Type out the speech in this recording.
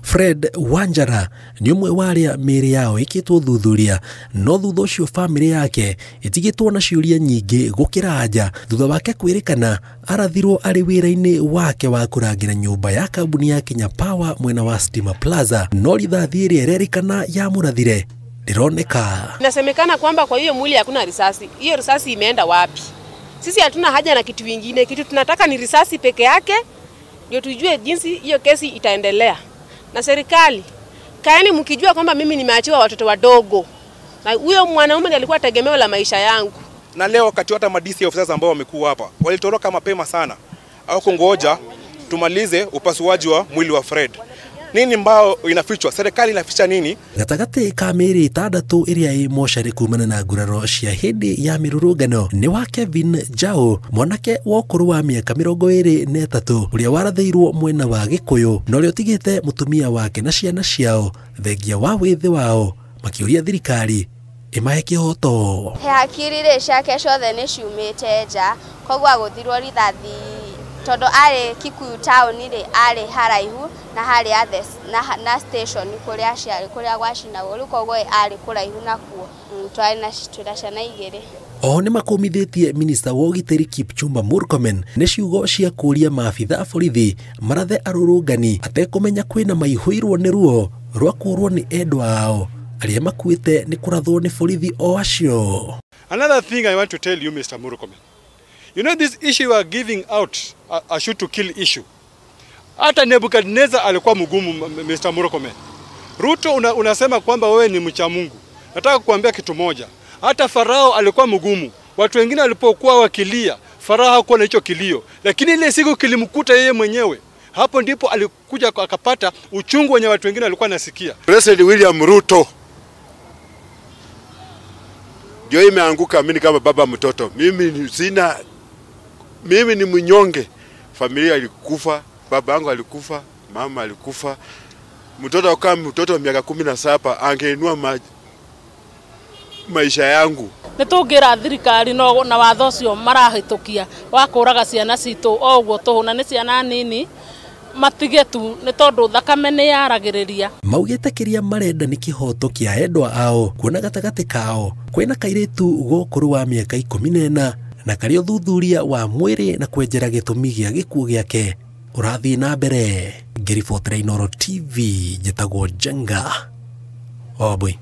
Fred Wanjara ni umwe wa aria mĩĩrĩ yao ĩkĩtwo thuthuria, no thutha ũcio famĩlĩ yake ĩtigĩtwo na ciũria nyingĩ gũkĩra nja thutha wake kwĩrĩkana arathirwo arĩ wĩra-inĩ wake wa kũrangĩra nyũmba ya kambuni ya Kenya Power mwena wa Stima Plaza, no rithathi ĩrĩa ĩrerĩkana ya mũrathire ndĩroneka. Inasemekana kwamba kwa hiyo mwili hakuna risasi. Hiyo risasi imeenda wapi? Sisi hatuna haja na kitu vingine, kitu tunataka ni risasi peke yake ndio tujue jinsi hiyo kesi itaendelea. Na serikali, kaeni mkijua kwamba mimi nimeachiwa watoto wadogo. Na huyo mwanaume alikuwa tegemeo la maisha yangu. Na leo wakati hata madisi officers ambao wamekuwa hapa, walitoroka mapema sana. Au kungoja tumalize upasuaji wa mwili wa Fred. Nini mbao inafichwa? Serikali inaficha nini? Gatagati ka mĩĩrĩ 6 ĩrĩa ĩ mocarĩ kumana na nguraro cia hĩndĩ ya mĩrũrũngano nĩ wa Kevin Jao, mwanake wa ũkũrũ wa mĩaka 23 ũrĩa warathĩirwo mwena wa Gĩkũyũ, na ũrĩa ũtigĩte mũtumia wake na ciana ciao thengia wa wĩthĩ wao, makĩũria thirikari ĩmahe kĩhoto. Hakiri ciake ciothe nĩ ciumĩte nja, koguo agũthirwo rithathi todo are Kikuyu town ire are haraihu na hari athes na station kuria ciari kuria gwacina uruko gwe are kuraihu nakuo twari na cituracana igere. O nĩ makomithĩtie minista wa ũgitĩri Kipchumba Murkomen nĩ ciugo cia kũria maabitha borithi marathe arũrũngani atekũmenya kwĩna maihũirwo nĩ ruo rwa kũrwo nĩ endwa ao arĩa makuĩte nĩ kũrathwo nĩ borithi o acio. Another thing I want to tell you, Mr. Murkomen, you know this issue you are giving out a shoot to kill issue. Hata Nebukadnezar alikuwa mgumu, Mr. Murkomen. Ruto unasema kwamba wewe ni mcha Mungu. Nataka kukuambia kitu moja. Hata Farao alikuwa mgumu. Watu wengine walipokuwa wakilia, Farao hakuwa na hicho kilio. Lakini ile siku kilimkuta yeye mwenyewe. Hapo ndipo alikuja akapata uchungu wenye watu wengine walikuwa nasikia. President William Ruto ndio imeanguka mimi kama baba mtoto. Mimi ni mnyonge. Familia ilikufa, baba yangu alikufa, mama alikufa. Mtoto wa miaka 17 angeinua maisha yangu. Nĩtũngĩra thirikari no na watho ũcio marahĩtũkia wa kũraga ciana citũ o ũguo tũhũna nĩ ciana nini matige tu nĩ tondũ thakame nĩ yaragĩrĩria. Maugĩte kĩrĩa marenda nĩ kĩhoto kĩa endwa ao, kuona gatagatĩ kao kwĩna kairĩtu gũkũrũ wa mĩaka 14 na karĩ ũthuthuria wa mwĩrĩ na kwenjera gĩtũmi gĩa gĩkuũ gĩake ũrathiĩ na mbere. Ngĩribotera Inooro TV, njĩtagwo Jenga Wambui.